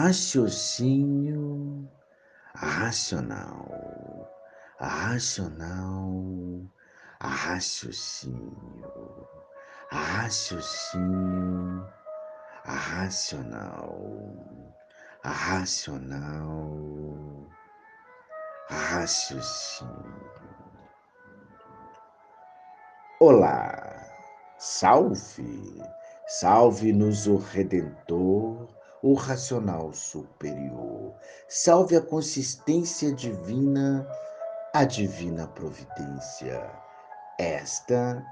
Raciocínio racional, racional, raciocínio, raciocínio racional, racional, raciocínio. Olá, salve, salve-nos o Redentor, o racional superior, salve a consistência divina, a divina providência. Esta,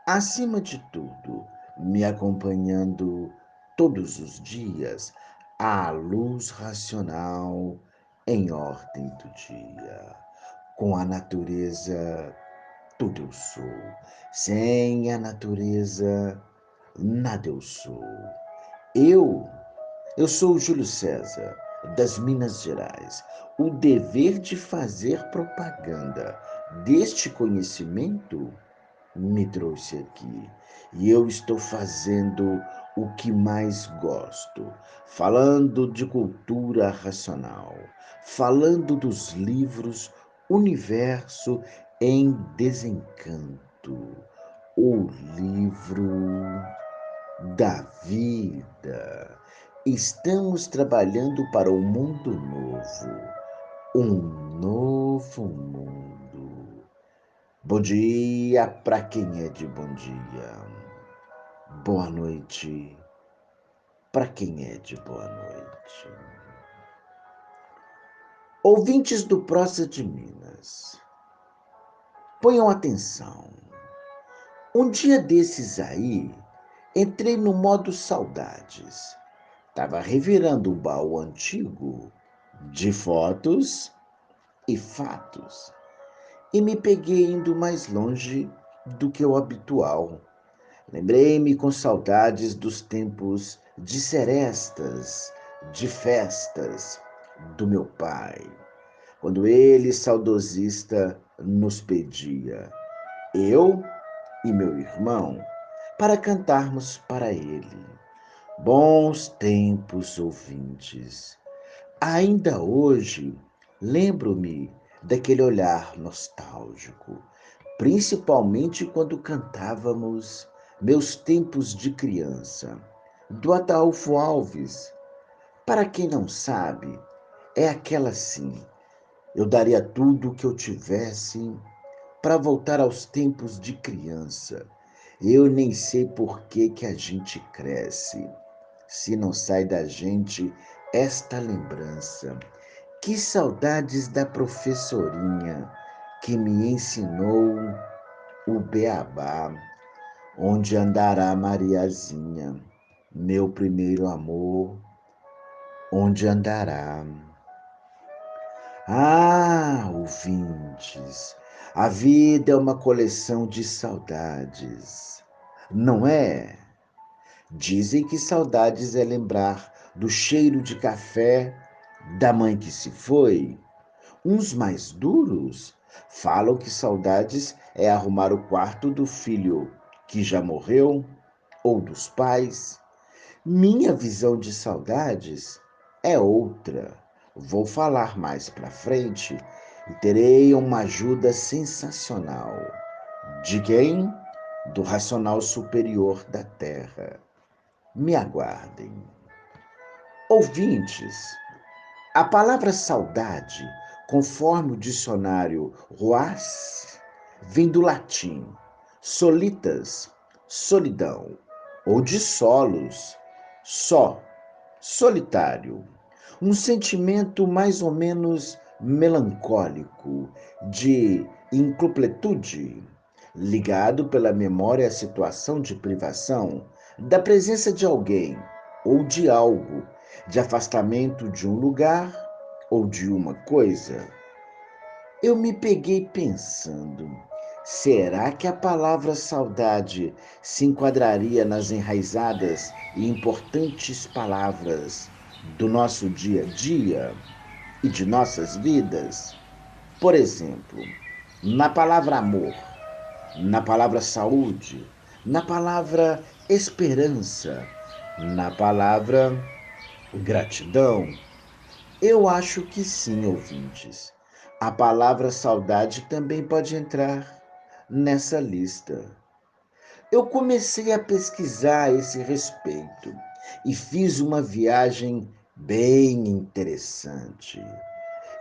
acima de tudo, me acompanhando todos os dias, a luz racional em ordem do dia, com a natureza tudo eu sou. Sem a natureza, nada eu sou. Eu, eu sou o Júlio César, das Minas Gerais. O dever de fazer propaganda deste conhecimento me trouxe aqui. E eu estou fazendo o que mais gosto, falando de cultura racional, falando dos livros Universo em Desencanto, o livro da vida. Estamos trabalhando para um mundo novo, um novo mundo. Bom dia para quem é de bom dia. Boa noite para quem é de boa noite. Ouvintes do Prosa de Minas, ponham atenção. Um dia desses aí, entrei no modo saudades. Tava revirando um baú antigo de fotos e fatos. E me peguei indo mais longe do que o habitual. Lembrei-me com saudades dos tempos de serestas, de festas do meu pai, quando ele, saudosista, nos pedia, eu e meu irmão, para cantarmos para ele. Bons tempos, ouvintes. Ainda hoje lembro-me daquele olhar nostálgico, principalmente quando cantávamos Meus Tempos de Criança, do Ataúfo Alves. Para quem não sabe, é aquela assim: eu daria tudo o que eu tivesse para voltar aos tempos de criança. Eu nem sei por que que a gente cresce, se não sai da gente esta lembrança. Que saudades da professorinha que me ensinou o beabá, onde andará Mariazinha, meu primeiro amor, onde andará. Ah, ouvintes, a vida é uma coleção de saudades, não é? Dizem que saudades é lembrar do cheiro de café da mãe que se foi. Uns mais duros falam que saudades é arrumar o quarto do filho que já morreu ou dos pais. Minha visão de saudades é outra. Vou falar mais para frente e terei uma ajuda sensacional. De quem? Do racional superior da Terra. Me aguardem. Ouvintes, a palavra saudade, conforme o dicionário Ruas, vem do latim solitas, solidão, ou de solos, só, solitário. Um sentimento mais ou menos melancólico, de incompletude, ligado pela memória à situação de privação, da presença de alguém ou de algo, de afastamento de um lugar ou de uma coisa. Eu me peguei pensando, será que a palavra saudade se enquadraria nas enraizadas e importantes palavras do nosso dia a dia e de nossas vidas? Por exemplo, na palavra amor, na palavra saúde, na palavra esperança, na palavra Gratidão? Eu acho que sim, ouvintes. A palavra saudade também pode entrar nessa lista. Eu comecei a pesquisar a esse respeito e fiz uma viagem bem interessante.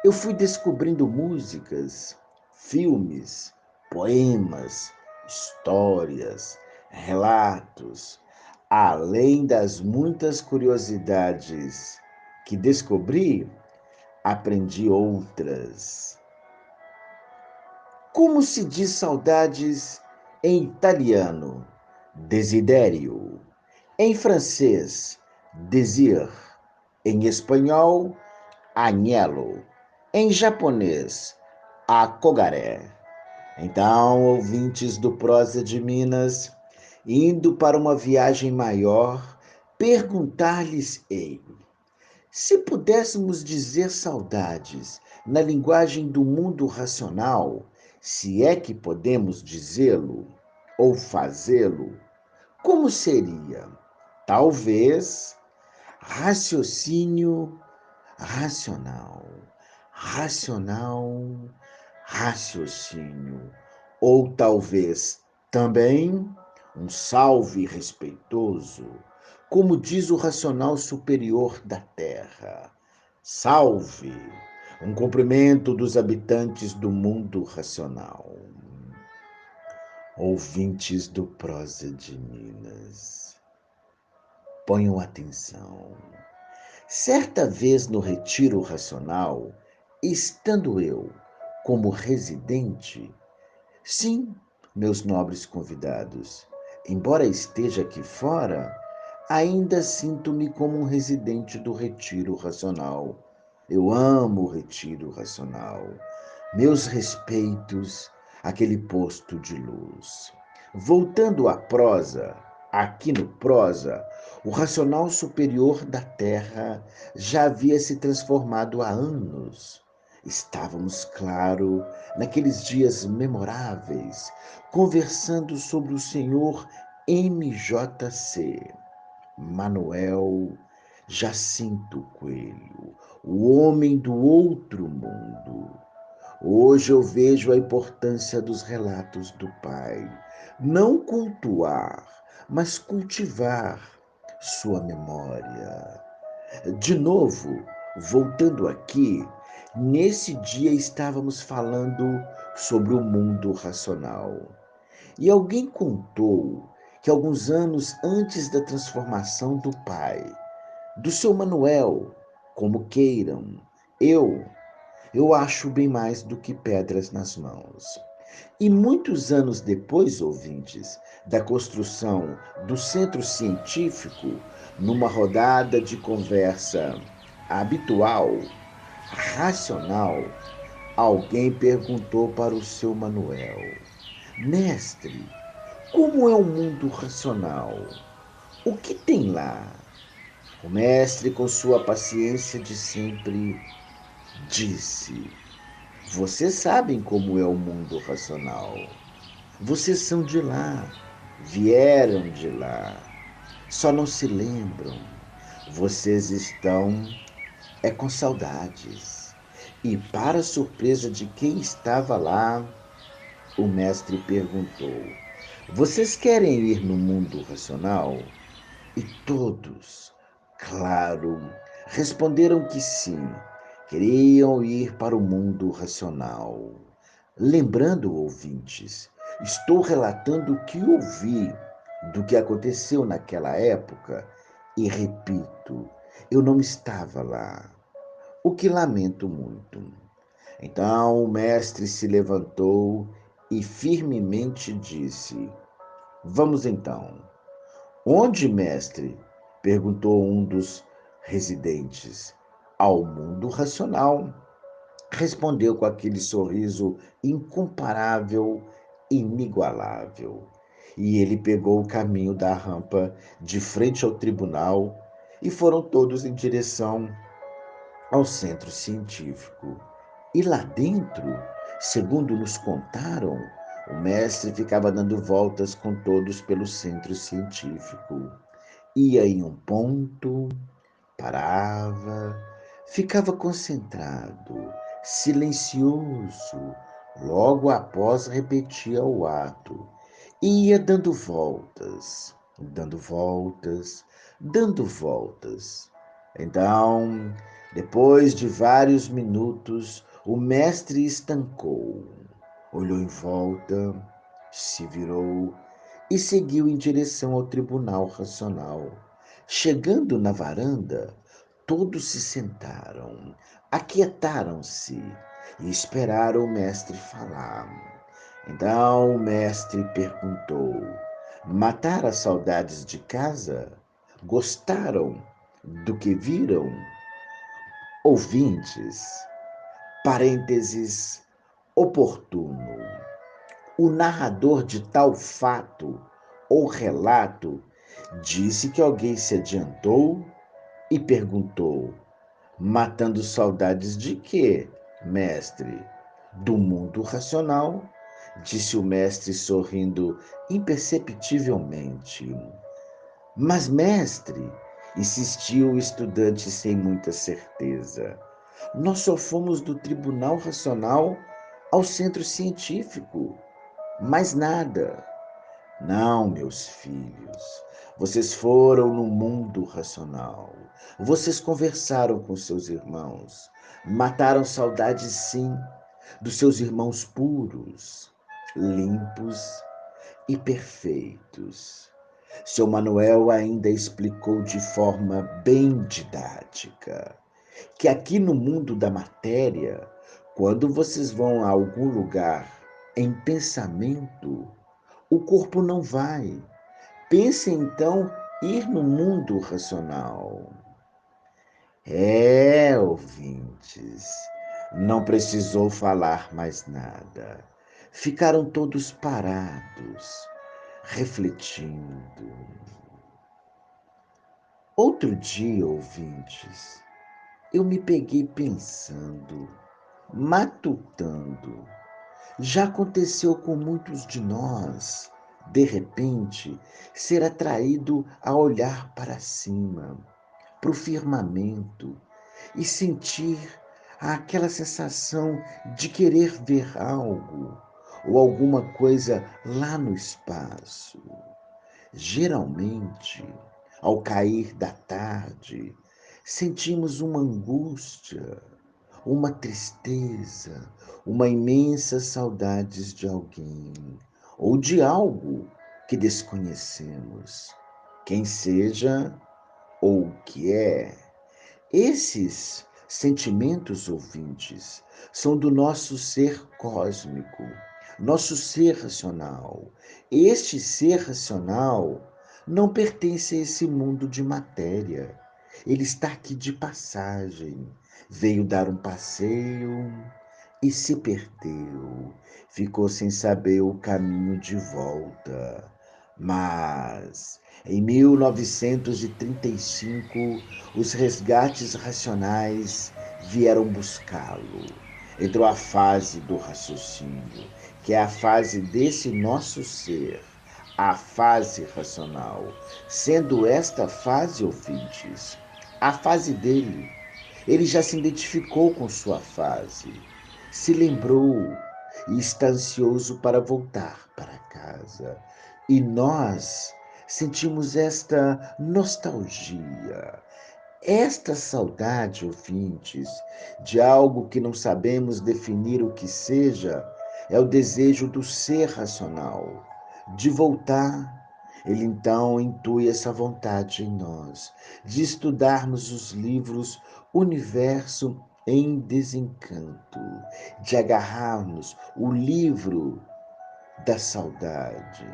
Eu fui descobrindo músicas, filmes, poemas, histórias, relatos, além das muitas curiosidades que descobri, aprendi outras. Como se diz saudades em italiano? Desiderio. Em francês, désir. Em espanhol, agnello. Em japonês, akogare. Então, ouvintes do Prosa de Minas, indo para uma viagem maior, perguntar-lhes-ei: se pudéssemos dizer saudades na linguagem do mundo racional, se é que podemos dizê-lo ou fazê-lo, como seria? Talvez raciocínio racional, racional, raciocínio, ou talvez também um salve respeitoso, como diz o racional superior da Terra. Salve! Um cumprimento dos habitantes do mundo racional. Ouvintes do Prosa de Minas, ponham atenção. Certa vez no retiro racional, estando eu como residente, sim, meus nobres convidados, embora esteja aqui fora, ainda sinto-me como um residente do retiro racional. Eu amo o retiro racional. Meus respeitos àquele posto de luz. Voltando à prosa, aqui no prosa, o racional superior da Terra já havia se transformado há anos. Estávamos, claro, naqueles dias memoráveis, conversando sobre o senhor MJC, Manuel Jacinto Coelho, o homem do outro mundo. Hoje eu vejo a importância dos relatos do Pai. Não cultuar, mas cultivar sua memória. De novo, voltando aqui, nesse dia estávamos falando sobre o mundo racional. E alguém contou que alguns anos antes da transformação do Pai, do seu Manuel, como queiram, eu eu acho bem mais do que pedras nas mãos. E muitos anos depois, ouvintes, da construção do centro científico, numa rodada de conversa habitual, racional, alguém perguntou para o seu Manuel: Mestre, como é o mundo racional? O que tem lá? O mestre, com sua paciência de sempre, disse: vocês sabem como é o mundo racional. Vocês são de lá, vieram de lá, só não se lembram. Vocês estão com saudades. E, para surpresa de quem estava lá, o mestre perguntou: vocês querem ir no mundo racional? E todos, claro, responderam que sim, queriam ir para o mundo racional. Lembrando, ouvintes, estou relatando o que ouvi do que aconteceu naquela época e repito, eu não estava lá, o que lamento muito. Então o mestre se levantou e firmemente disse: vamos então. Onde, mestre? Perguntou um dos residentes. Ao mundo racional. Respondeu com aquele sorriso incomparável, inigualável. E ele pegou o caminho da rampa de frente ao tribunal e foram todos em direção ao centro científico. E lá dentro, segundo nos contaram, o mestre ficava dando voltas com todos pelo centro científico. Ia em um ponto, Parava, ficava concentrado, silencioso, logo após repetia o ato. E ia dando voltas, dando voltas, dando voltas. Então, depois de vários minutos, o mestre estancou, olhou em volta, se virou e seguiu em direção ao tribunal racional. Chegando na varanda, todos se sentaram, aquietaram-se e esperaram o mestre falar. Então o mestre perguntou: mataram as saudades de casa? Gostaram do que viram? Ouvintes, parênteses, oportuno. O narrador de tal fato ou relato disse que alguém se adiantou e perguntou: matando saudades de quê, mestre? Do mundo racional, disse o mestre sorrindo imperceptivelmente. Mas, mestre, insistiu o estudante sem muita certeza, nós só fomos do tribunal racional ao centro científico. Mais nada. Não, meus filhos. Vocês foram no mundo racional. Vocês conversaram com seus irmãos. Mataram saudades, sim, dos seus irmãos puros, limpos e perfeitos. Seu Manuel ainda explicou de forma bem didática que aqui no mundo da matéria, quando vocês vão a algum lugar em pensamento, o corpo não vai. Pense então ir no mundo racional. Ouvintes, não precisou falar mais nada. Ficaram todos parados, refletindo. Outro dia, ouvintes, eu me peguei pensando, matutando. Já aconteceu com muitos de nós, de repente, ser atraído a olhar para cima, para o firmamento, e sentir aquela sensação de querer ver algo ou alguma coisa lá no espaço. Geralmente, ao cair da tarde, sentimos uma angústia, uma tristeza, uma imensa saudades de alguém ou de algo que desconhecemos, quem seja ou o que é. Esses sentimentos, ouvintes, são do nosso ser cósmico, nosso ser racional. Este ser racional não pertence a esse mundo de matéria. Ele está aqui de passagem. Veio dar um passeio e se perdeu. Ficou sem saber o caminho de volta. Mas em 1935, os resgates racionais vieram buscá-lo. Entrou a fase do raciocínio, que é a fase desse nosso ser, a fase racional. Sendo esta fase, ouvintes, a fase dele. Ele já se identificou com sua fase, se lembrou e está ansioso para voltar para casa. E nós sentimos esta nostalgia, esta saudade, ouvintes, de algo que não sabemos definir o que seja, é o desejo do ser racional, de voltar. Ele então intui essa vontade em nós, de estudarmos os livros Universo em Desencanto, de agarrarmos o livro da saudade.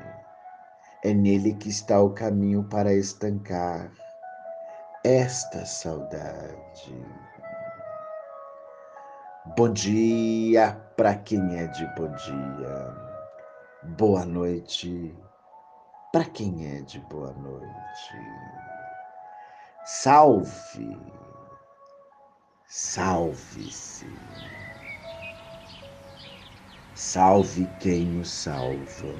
É nele que está o caminho para estancar esta saudade. Bom dia para quem é de bom dia. Boa noite para quem é de boa noite. Salve, salve-se. Salve quem nos salva.